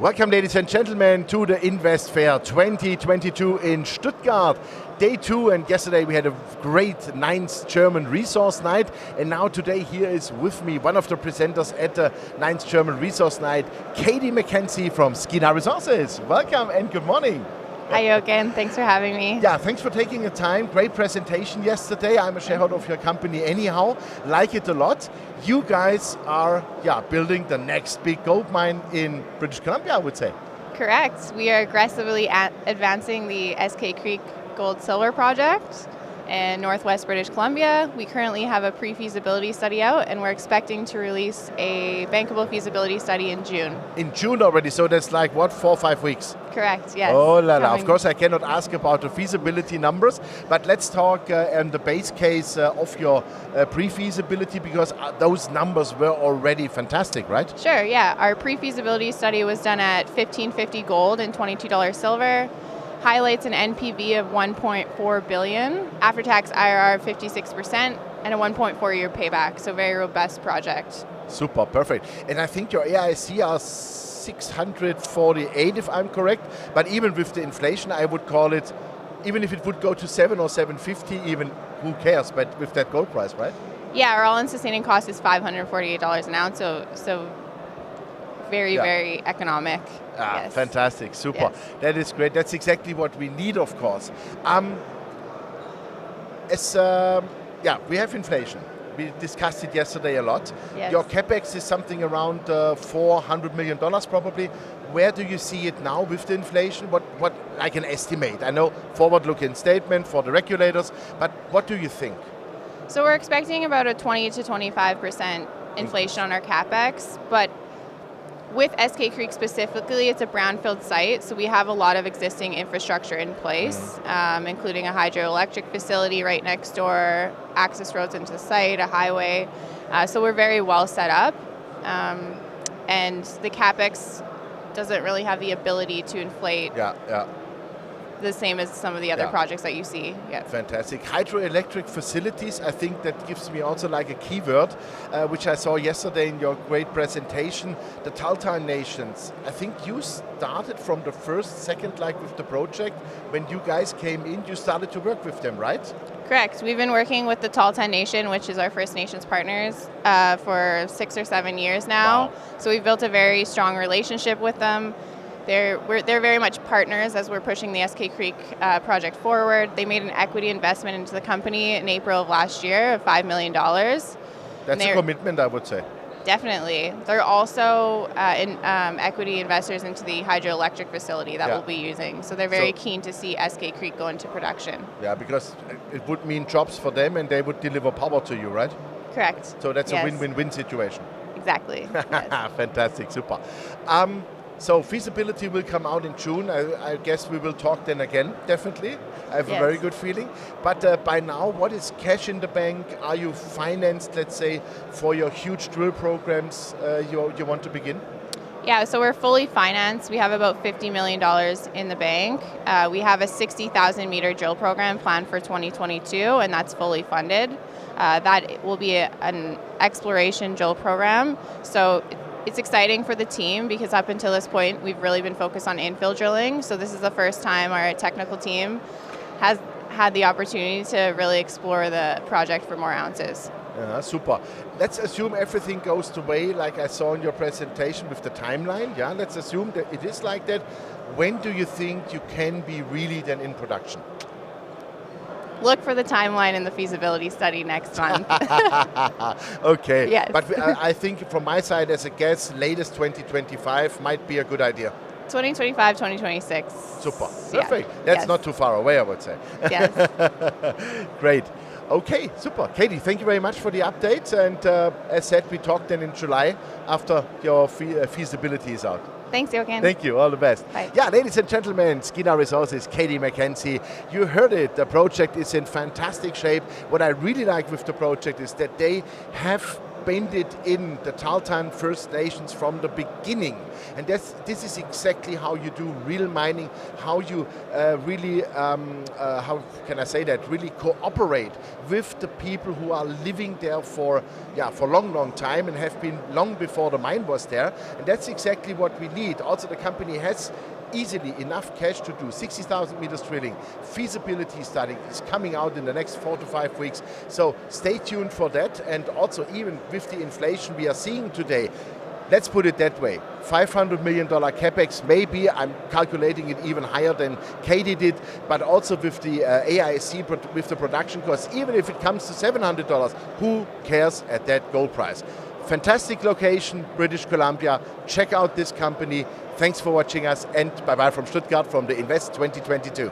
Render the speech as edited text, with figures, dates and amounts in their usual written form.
Welcome, ladies and gentlemen, to the Invest Fair 2022 in Stuttgart. Day 2, and yesterday we had a great 9th German Resource Night, and now today here is with me one of the presenters at the 9th German Resource Night, Katie MacKenzie from Skeena Resources. Welcome and good morning. Hi Jochen, thanks for having me. Yeah, thanks for taking the time. Great presentation yesterday. I'm a shareholder of your company anyhow, like it a lot. You guys are building the next big gold mine in British Columbia, I would say. Correct. We are aggressively advancing the SK Creek Gold-Silver project in Northwest British Columbia. We currently have a pre-feasibility study out, and we're expecting to release a Bankable Feasibility Study in June. In June already, so that's like, what, 4 or 5 weeks? Correct, yes. Oh la la, of course I cannot ask about the feasibility numbers, but let's talk on the base case of your pre-feasibility, because those numbers were already fantastic, right? Sure, yeah. Our pre-feasibility study was done at $1,550 gold and $22 silver. Highlights an NPV of $1.4 billion, after-tax IRR of 56%, and a 1.4-year payback, so very robust project. Super, perfect. And I think your AIC are 648, if I'm correct, but even with the inflation, I would call it, even if it would go to 7 or 750, even, who cares, but with that gold price, right? Yeah, our all-in sustaining cost is $548 an ounce, so very economic. Yes. Fantastic, super. Yes. That is great. That's exactly what we need, of course. We have inflation. We discussed it yesterday a lot. Yes. Your Capex is something around $400 million probably. Where do you see it now with the inflation? What I can estimate? I know forward-looking statement for the regulators, but what do you think? So we're expecting about a 20 to 25% inflation on our Capex, but with SK Creek specifically, it's a brownfield site, so we have a lot of existing infrastructure in place, including a hydroelectric facility right next door, access roads into the site, a highway. So we're very well set up, and the Capex doesn't really have the ability to inflate the same as some of the other projects that you see. Yeah. Fantastic. Hydroelectric facilities, I think that gives me also like a keyword, which I saw yesterday in your great presentation. The Tahltan Nations, I think you started from the second, like with the project. When you guys came in, you started to work with them, right? Correct. We've been working with the Tahltan Nation, which is our First Nations partners, for 6 or 7 years now. Wow. So we've built a very strong relationship with them. They're very much partners as we're pushing the SK Creek project forward. They made an equity investment into the company in April of last year of $5 million. That's a commitment, I would say. Definitely. They're also equity investors into the hydroelectric facility that we'll be using. So they're very keen to see SK Creek go into production. Yeah, because it would mean jobs for them and they would deliver power to you, right? Correct. So that's a win-win-win situation. Exactly. Yes. Fantastic, super. So feasibility will come out in June. I guess we will talk then again, definitely. I have a very good feeling. But by now, what is cash in the bank? Are you financed, let's say, for your huge drill programs you want to begin? Yeah, so we're fully financed. We have about $50 million in the bank. We have a 60,000 meter drill program planned for 2022, and that's fully funded. That will be an exploration drill program. So it's exciting for the team because up until this point, we've really been focused on infill drilling. So this is the first time our technical team has had the opportunity to really explore the project for more ounces. Super. Let's assume everything goes the way like I saw in your presentation with the timeline. Yeah, let's assume that it is like that. When do you think you can be really then in production? Look for the timeline in the feasibility study next month. Okay. Yes. But I think from my side as a guess, latest 2025 might be a good idea. 2025, 2026. Super. Perfect. That's not too far away, I would say. Yes. Great. Okay, super. Katie, thank you very much for the update. And as said, we talk then in July after your feasibility is out. Thanks, Jochen. Thank you. All the best. Bye. Yeah, ladies and gentlemen, Skeena Resources, Katie MacKenzie. You heard it. The project is in fantastic shape. What I really like with the project is that they have painted in the Tahltan First Nations from the beginning. And this is exactly how you do real mining, how you really, how can I say that, really cooperate with the people who are living there for long time and have been long before the mine was there. And that's exactly what we need. Also, the company has easily enough cash to do 60,000 meters drilling. Feasibility study is coming out in the next 4 to 5 weeks. So stay tuned for that. And also, even with the inflation we are seeing today, let's put it that way, $500 million Capex, maybe I'm calculating it even higher than Katie did, but also with the AISC, with the production costs, even if it comes to $700, who cares at that gold price? Fantastic location, British Columbia. Check out this company. Thanks for watching us, and bye-bye from Stuttgart from the Invest 2022.